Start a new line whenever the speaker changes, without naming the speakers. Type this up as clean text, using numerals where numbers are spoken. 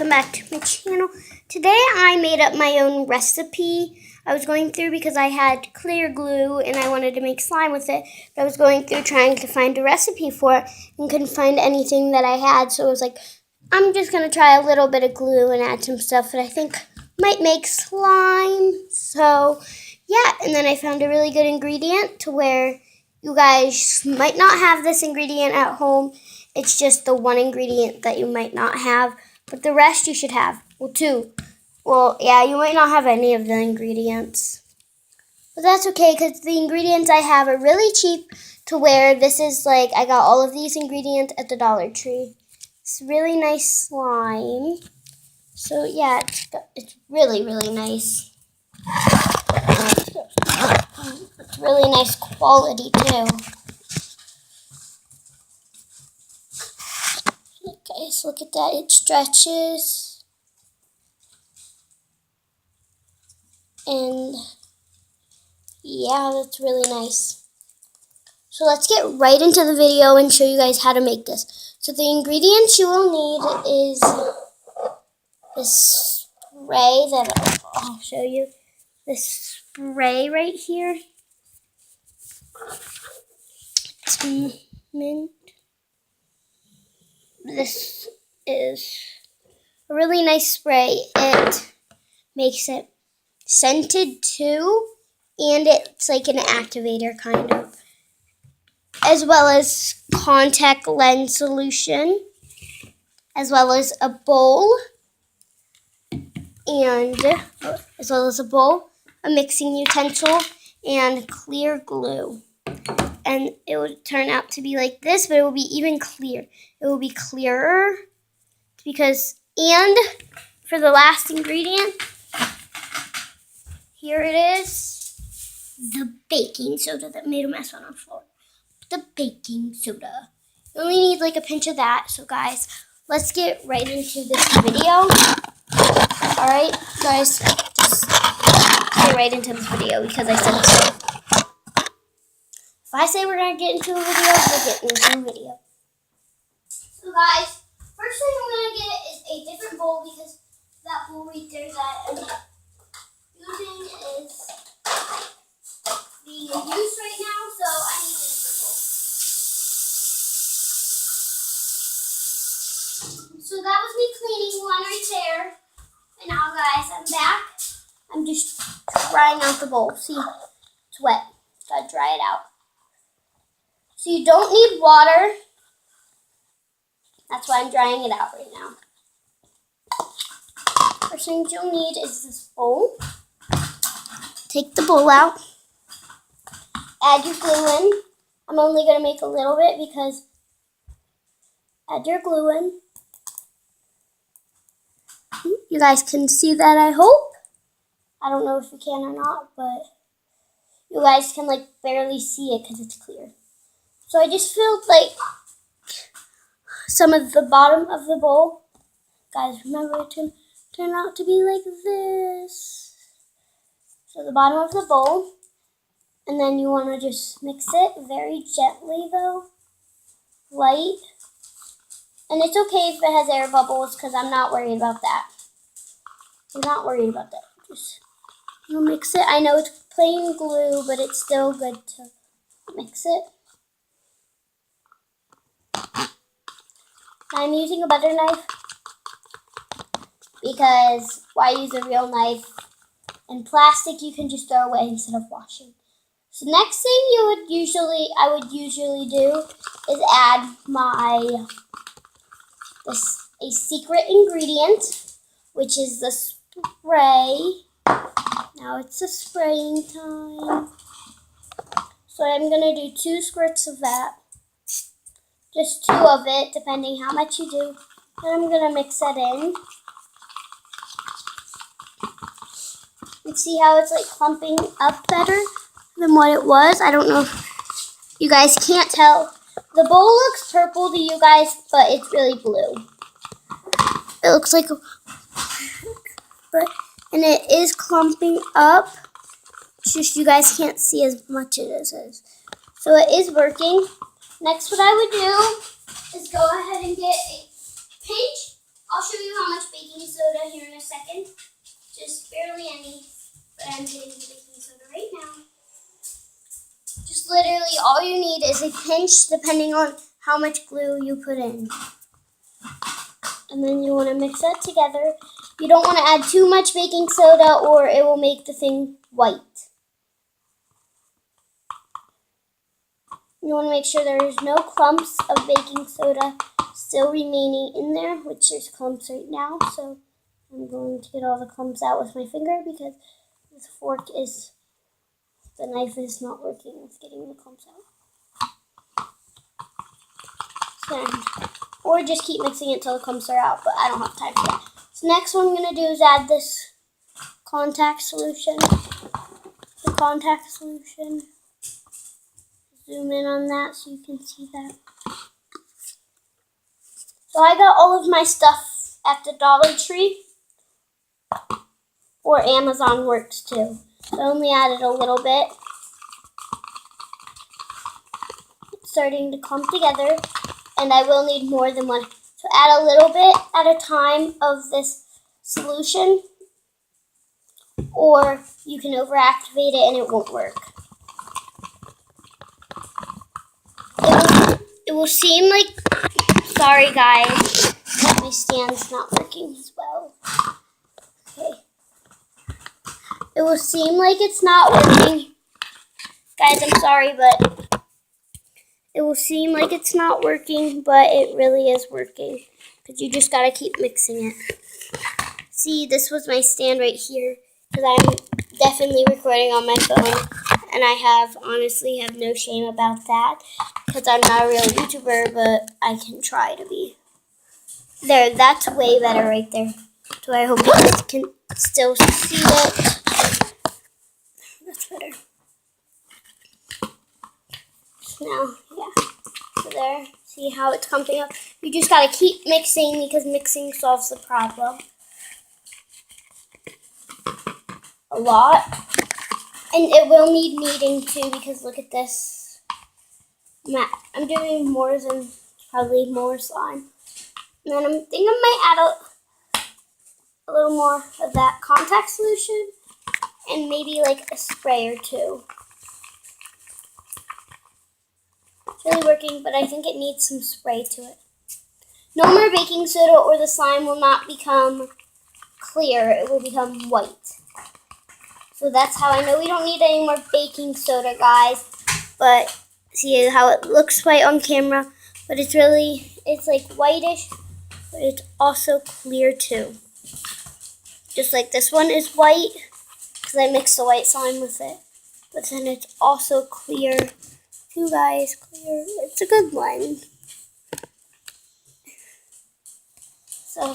welcome back to my channel. Today I made up my own recipe. I was going through because I had clear glue and I wanted to make slime with it. But I was going through trying to find a recipe for it and couldn't find anything that I had. So I was like, I'm just going to try a little bit of glue and add some stuff that I think might make slime. So yeah, and then I found a really good ingredient to where you guys might not have this ingredient at home. It's just the one ingredient that you might not have, but the rest you should have. Well, two. Well, yeah, you might not have any of the ingredients. But that's okay, because the ingredients I have are really cheap to where this is like, I got all of these ingredients at the Dollar Tree. It's really nice slime. So yeah, it's really, really nice. It's really nice quality too. Guys, look at that. It stretches. And yeah, that's really nice. So let's get right into the video and show you guys how to make this. So the ingredients you will need is this spray that I'll show you. This spray right here. It's mint. This is a really nice spray. It makes it scented too, and it's like an activator kind of, as well as contact lens solution, as well as a bowl, a mixing utensil, and clear glue. And it would turn out to be like this, but it will be even clear. It will be clearer and for the last ingredient, here it is, the baking soda that made a mess on our floor. The baking soda. You only need like a pinch of that. So guys, let's get right into this video. Alright, guys, just get right into this video because I said so. If I say we're going to get into a video, we're getting into a video. So guys, first thing I'm going to get is a different bowl because that bowl right there that I'm using is being used right now, so I need a different bowl. So that was me cleaning one right there. And now guys, I'm back. I'm just drying out the bowl. See, it's wet. Gotta dry it out. So you don't need water. That's why I'm drying it out right now. First thing you'll need is this bowl. Take the bowl out. Add your glue in. I'm only going to make a little bit because add your glue in. You guys can see that, I hope. I don't know if you can or not, but you guys can like barely see it because it's clear. So I just filled like some of the bottom of the bowl. Guys, remember it to turn out to be like this. So the bottom of the bowl. And then you want to just mix it very gently though. Light. And it's okay if it has air bubbles because I'm not worried about that. I'm not worried about that. Just mix it. I know it's plain glue, but it's still good to mix it. I'm using a butter knife because why use a real knife? And plastic you can just throw away instead of washing. So next thing I would usually do is add a secret ingredient, which is the spray. Now it's the spraying time. So I'm gonna do 2 squirts of that. Just 2 of it, depending how much you do. And I'm going to mix that in. And see how it's like clumping up better than what it was? I don't know if you guys can't tell. The bowl looks purple to you guys, but it's really blue. It looks like, and it is clumping up. It's just you guys can't see as much as it is. So it is working. Next, what I would do is go ahead and get a pinch I'll show you how much baking soda here in a second. Just barely any, but I'm getting the baking soda right now. Just literally all you need is a pinch depending on how much glue you put in. And then you want to mix that together. You don't want to add too much baking soda or it will make the thing white. You want to make sure there is no clumps of baking soda still remaining in there, which there's clumps right now. So I'm going to get all the clumps out with my finger because this the knife is not working with getting the clumps out. Or just keep mixing it until the clumps are out, but I don't have time for that. So next what I'm going to do is add this contact solution. The contact solution. Zoom in on that so you can see that. So I got all of my stuff at the Dollar Tree, or Amazon works too. So I only added a little bit. It's starting to clump together, and I will need more than one. So add a little bit at a time of this solution, or you can overactivate it and it won't work. It will seem like, sorry guys, my stand's not working as well. Okay. It will seem like it's not working. Guys, I'm sorry, but it will seem like it's not working, but it really is working. Because you just got to keep mixing it. See, this was my stand right here. Because I'm definitely recording on my phone. And I honestly have no shame about that. Because I'm not a real YouTuber, but I can try to be. There, that's way better right there. So I hope you guys can still see it. That's better. Now, yeah. So there, see how it's clumping up? You just gotta keep mixing because mixing solves the problem. A lot. And it will need kneading too because look at this. I'm doing probably more slime. And then I think I might add a little more of that contact solution and maybe like a spray or two. It's really working, but I think it needs some spray to it. No more baking soda or the slime will not become clear. It will become white. So that's how I know we don't need any more baking soda, guys. But see how it looks white on camera, but it's like whitish, but it's also clear too. Just like this one is white, because I mixed the white slime with it. But then it's also clear too, guys, clear. It's a good one. So